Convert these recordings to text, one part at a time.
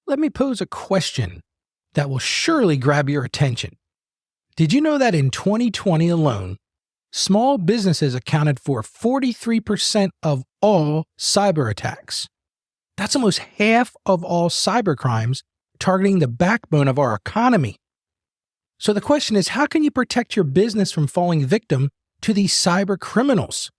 Let me pose a question that will surely grab your attention. Did you know that in 2020 alone, small businesses accounted for 43% of all cyber attacks? That's almost half of all cybercrimes targeting the backbone of our economy. So the question is, how can you protect your business from falling victim to these cyber criminals?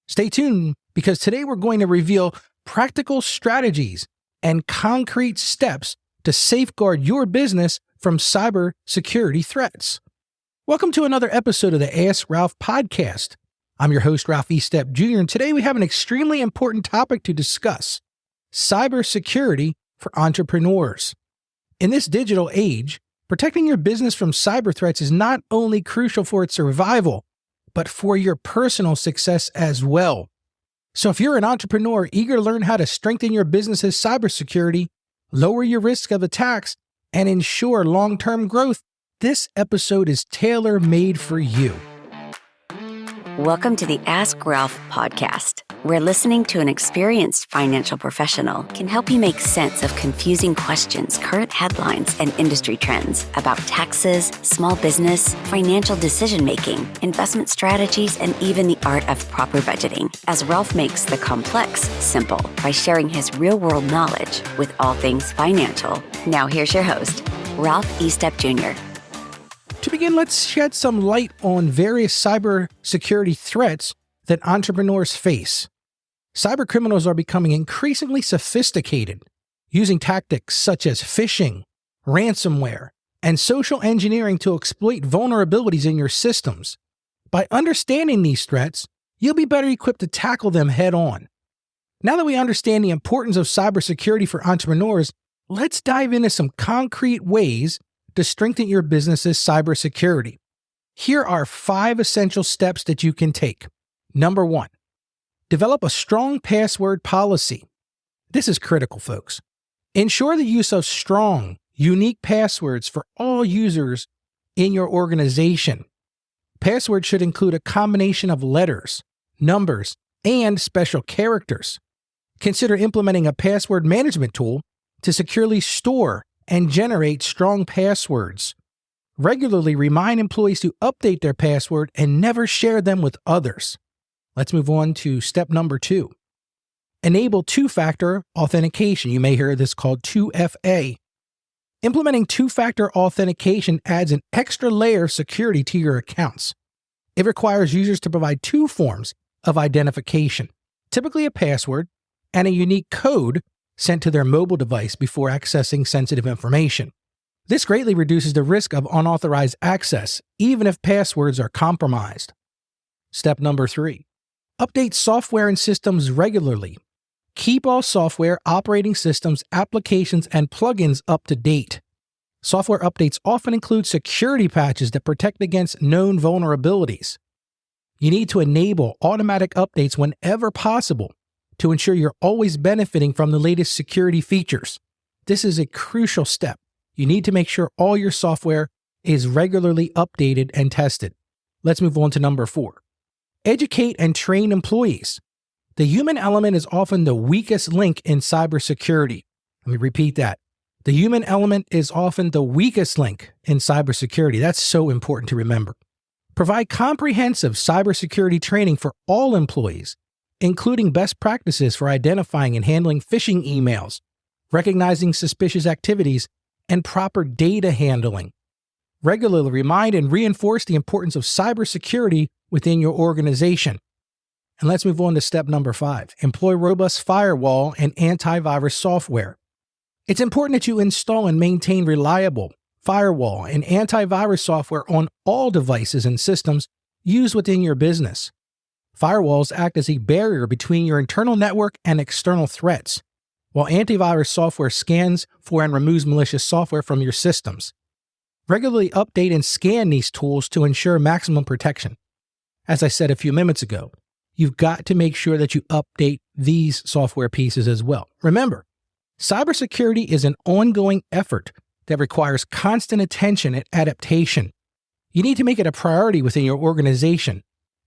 Stay tuned, because today we're going to reveal practical strategies and concrete steps to safeguard your business from cybersecurity threats. Welcome to another episode of the Ask Ralph podcast. I'm your host, Ralph Estep Jr., and today we have an extremely important topic to discuss: cybersecurity for entrepreneurs. In this digital age, protecting your business from cyber threats is not only crucial for its survival, but for your personal success as well. So if you're an entrepreneur eager to learn how to strengthen your business's cybersecurity, lower your risk of attacks, and ensure long-term growth, this episode is tailor-made for you. Welcome to the Ask Ralph podcast, where listening to an experienced financial professional can help you make sense of confusing questions, current headlines, and industry trends about taxes, small business, financial decision-making, investment strategies, and even the art of proper budgeting, as Ralph makes the complex simple by sharing his real-world knowledge with all things financial. Now here's your host, Ralph Estep Jr. To begin, let's shed some light on various cybersecurity threats that entrepreneurs face. Cyber criminals are becoming increasingly sophisticated, using tactics such as phishing, ransomware, and social engineering to exploit vulnerabilities in your systems. By understanding these threats, you'll be better equipped to tackle them head on. Now that we understand the importance of cybersecurity for entrepreneurs, let's dive into some concrete ways to strengthen your business's cybersecurity. Here are 5 essential steps that you can take. Number 1, develop a strong password policy. This is critical, folks. Ensure the use of strong, unique passwords for all users in your organization. Passwords should include a combination of letters, numbers, and special characters. Consider implementing a password management tool to securely store and generate strong passwords. Regularly remind employees to update their password and never share them with others. Let's move on to step number 2. Enable two-factor authentication. You may hear this called 2FA. Implementing two-factor authentication adds an extra layer of security to your accounts. It requires users to provide 2 forms of identification, typically a password and a unique code sent to their mobile device before accessing sensitive information. This greatly reduces the risk of unauthorized access, even if passwords are compromised. Step number 3, update software and systems regularly. Keep all software, operating systems, applications, and plugins up to date. Software updates often include security patches that protect against known vulnerabilities. You need to enable automatic updates whenever possible to ensure you're always benefiting from the latest security features. This is a crucial step. You need to make sure all your software is regularly updated and tested. Let's move on to number 4. Educate and train employees. The human element is often the weakest link in cybersecurity. Let me repeat that. The human element is often the weakest link in cybersecurity. That's so important to remember. Provide comprehensive cybersecurity training for all employees, including best practices for identifying and handling phishing emails, recognizing suspicious activities, and proper data handling. Regularly remind and reinforce the importance of cybersecurity within your organization. And let's move on to step number 5. Employ robust firewall and antivirus software. It's important that you install and maintain reliable firewall and antivirus software on all devices and systems used within your business. Firewalls act as a barrier between your internal network and external threats, while antivirus software scans for and removes malicious software from your systems. Regularly update and scan these tools to ensure maximum protection. As I said a few minutes ago, you've got to make sure that you update these software pieces as well. Remember, cybersecurity is an ongoing effort that requires constant attention and adaptation. You need to make it a priority within your organization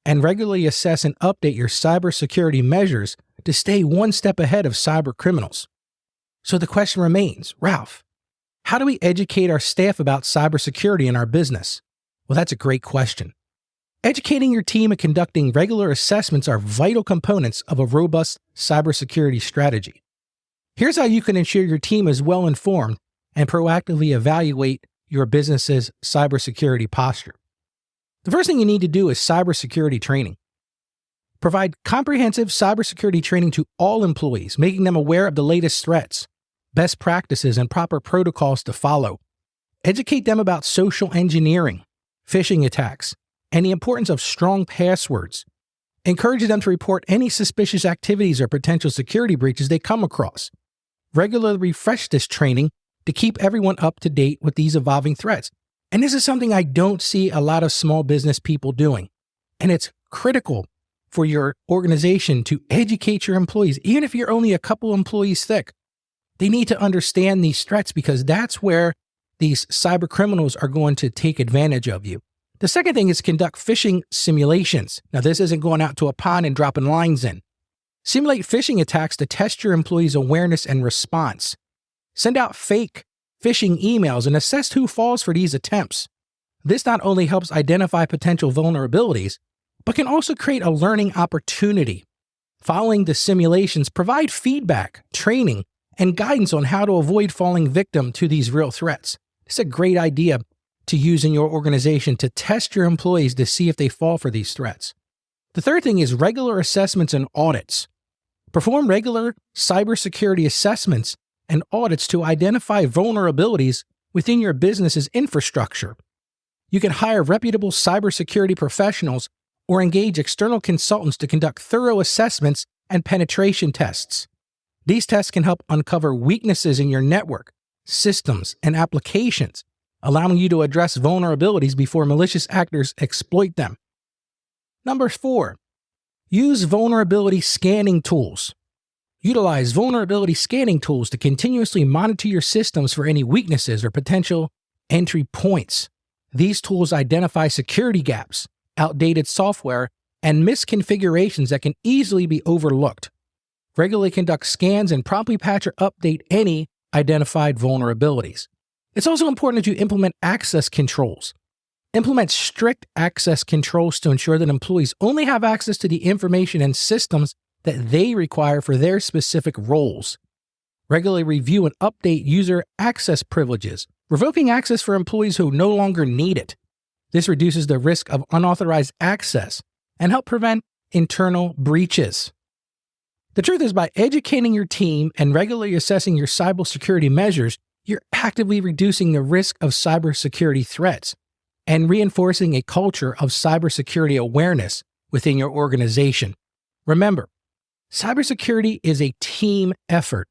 and regularly assess and update your cybersecurity measures to stay one step ahead of cyber criminals. So the question remains, Ralph, how do we educate our staff about cybersecurity in our business? Well, that's a great question. Educating your team and conducting regular assessments are vital components of a robust cybersecurity strategy. Here's how you can ensure your team is well informed and proactively evaluate your business's cybersecurity posture. The first thing you need to do is cybersecurity training. Provide comprehensive cybersecurity training to all employees, making them aware of the latest threats, best practices, and proper protocols to follow. Educate them about social engineering, phishing attacks, and the importance of strong passwords. Encourage them to report any suspicious activities or potential security breaches they come across. Regularly refresh this training to keep everyone up to date with these evolving threats. And this is something I don't see a lot of small business people doing. And it's critical for your organization to educate your employees, even if you're only a couple employees thick. They need to understand these threats because that's where these cyber criminals are going to take advantage of you. The second thing is conduct phishing simulations. Now, this isn't going out to a pond and dropping lines in. Simulate phishing attacks to test your employees' awareness and response. Send out fake phishing emails and assess who falls for these attempts. This not only helps identify potential vulnerabilities, but can also create a learning opportunity. Following the simulations, provide feedback, training, and guidance on how to avoid falling victim to these real threats. It's a great idea to use in your organization to test your employees to see if they fall for these threats. The third thing is regular assessments and audits. Perform regular cybersecurity assessments and audits to identify vulnerabilities within your business's infrastructure. You can hire reputable cybersecurity professionals or engage external consultants to conduct thorough assessments and penetration tests. These tests can help uncover weaknesses in your network, systems, and applications, allowing you to address vulnerabilities before malicious actors exploit them. Number 4, use vulnerability scanning tools. Utilize vulnerability scanning tools to continuously monitor your systems for any weaknesses or potential entry points. These tools identify security gaps, outdated software, and misconfigurations that can easily be overlooked. Regularly conduct scans and promptly patch or update any identified vulnerabilities. It's also important that you implement access controls. Implement strict access controls to ensure that employees only have access to the information and systems that they require for their specific roles. Regularly review and update user access privileges, revoking access for employees who no longer need it. This reduces the risk of unauthorized access and help prevent internal breaches. The truth is, by educating your team and regularly assessing your cybersecurity measures, you're actively reducing the risk of cybersecurity threats and reinforcing a culture of cybersecurity awareness within your organization. Remember, cybersecurity is a team effort.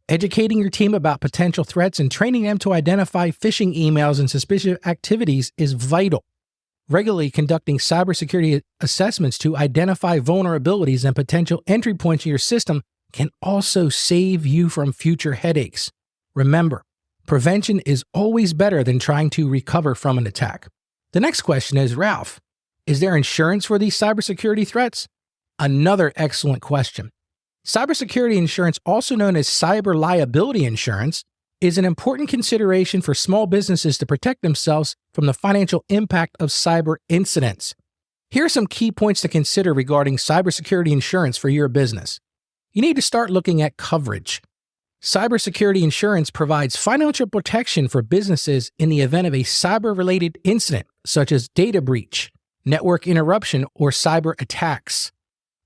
Educating your team about potential threats and training them to identify phishing emails and suspicious activities is vital. Regularly conducting cybersecurity assessments to identify vulnerabilities and potential entry points in your system can also save you from future headaches. Remember, prevention is always better than trying to recover from an attack. The next question is, Ralph, is there insurance for these cybersecurity threats? Another excellent question. Cybersecurity insurance, also known as cyber liability insurance, is an important consideration for small businesses to protect themselves from the financial impact of cyber incidents. Here are some key points to consider regarding cybersecurity insurance for your business. You need to start looking at coverage. Cybersecurity insurance provides financial protection for businesses in the event of a cyber-related incident, such as data breach, network interruption, or cyber attacks.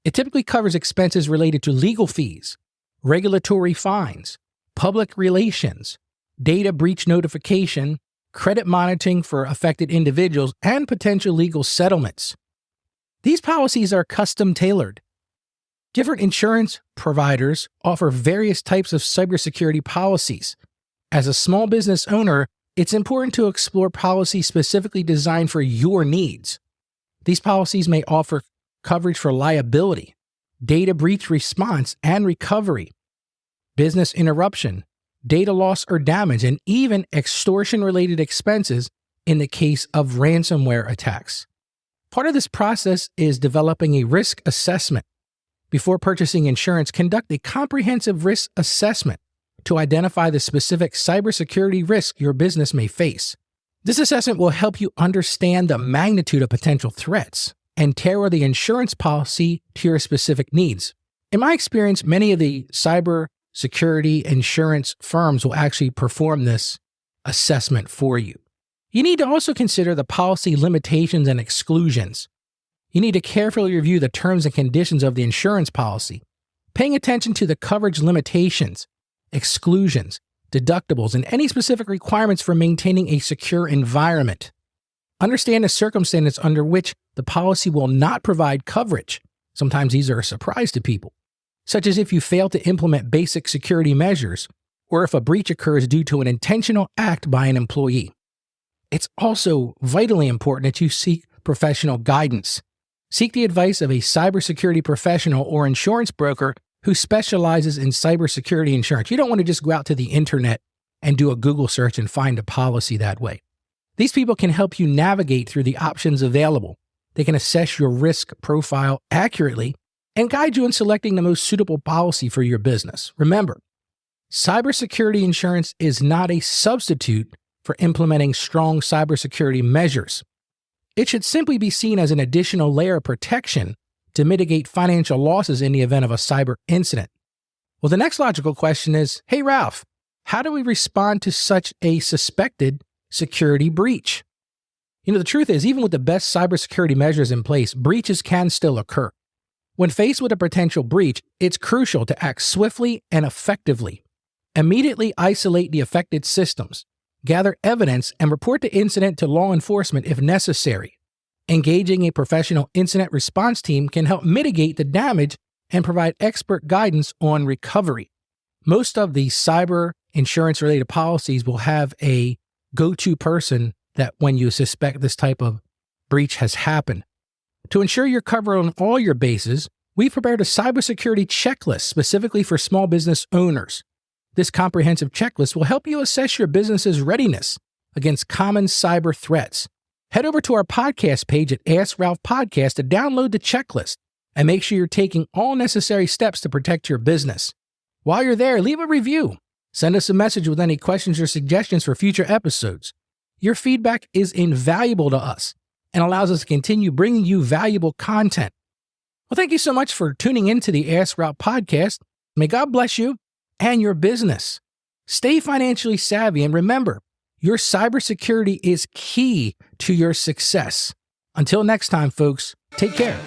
It typically covers expenses related to legal fees, regulatory fines, public relations, data breach notification, credit monitoring for affected individuals, and potential legal settlements. These policies are custom-tailored. Different insurance providers offer various types of cybersecurity policies. As a small business owner, it's important to explore policies specifically designed for your needs. These policies may offer coverage for liability, data breach response and recovery, business interruption, data loss or damage, and even extortion-related expenses in the case of ransomware attacks. Part of this process is developing a risk assessment. Before purchasing insurance, conduct a comprehensive risk assessment to identify the specific cybersecurity risk your business may face. This assessment will help you understand the magnitude of potential threats and tailor the insurance policy to your specific needs. In my experience, many of the cybersecurity insurance firms will actually perform this assessment for you. You need to also consider the policy limitations and exclusions. You need to carefully review the terms and conditions of the insurance policy, paying attention to the coverage limitations, exclusions, deductibles, and any specific requirements for maintaining a secure environment. Understand the circumstances under which the policy will not provide coverage. Sometimes these are a surprise to people, such as if you fail to implement basic security measures or if a breach occurs due to an intentional act by an employee. It's also vitally important that you seek professional guidance. Seek the advice of a cybersecurity professional or insurance broker who specializes in cybersecurity insurance. You don't want to just go out to the internet and do a Google search and find a policy that way. These people can help you navigate through the options available. They can assess your risk profile accurately and guide you in selecting the most suitable policy for your business. Remember, cybersecurity insurance is not a substitute for implementing strong cybersecurity measures. It should simply be seen as an additional layer of protection to mitigate financial losses in the event of a cyber incident. Well, the next logical question is, hey, Ralph, how do we respond to such a suspected security breach? The truth is, even with the best cybersecurity measures in place, breaches can still occur. When faced with a potential breach, it's crucial to act swiftly and effectively. Immediately isolate the affected systems, gather evidence, and report the incident to law enforcement if necessary. Engaging a professional incident response team can help mitigate the damage and provide expert guidance on recovery. Most of the cyber insurance-related policies will have a go-to person that when you suspect this type of breach has happened. To ensure you're covered on all your bases, we've prepared a cybersecurity checklist specifically for small business owners. This comprehensive checklist will help you assess your business's readiness against common cyber threats. Head over to our podcast page at Ask Ralph Podcast to download the checklist and make sure you're taking all necessary steps to protect your business. While you're there, leave a review. Send us a message with any questions or suggestions for future episodes. Your feedback is invaluable to us and allows us to continue bringing you valuable content. Well, thank you so much for tuning in to the Ask Ralph Podcast. May God bless you and your business. Stay financially savvy, and remember, your cybersecurity is key to your success. Until next time, folks, take care.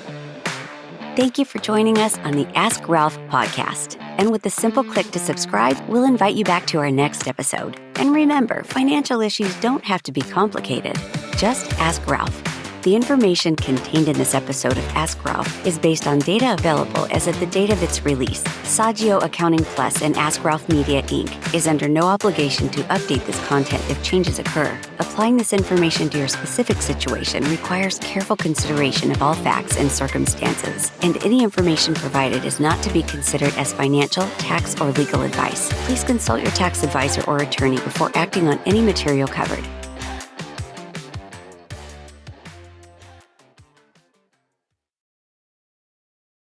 Thank you for joining us on the Ask Ralph podcast. And with a simple click to subscribe, we'll invite you back to our next episode. And remember, financial issues don't have to be complicated. Just ask Ralph. The information contained in this episode of Ask Ralph is based on data available as of the date of its release. Saggio Accounting Plus and Ask Ralph Media, Inc. is under no obligation to update this content if changes occur. Applying this information to your specific situation requires careful consideration of all facts and circumstances, and any information provided is not to be considered as financial, tax, or legal advice. Please consult your tax advisor or attorney before acting on any material covered.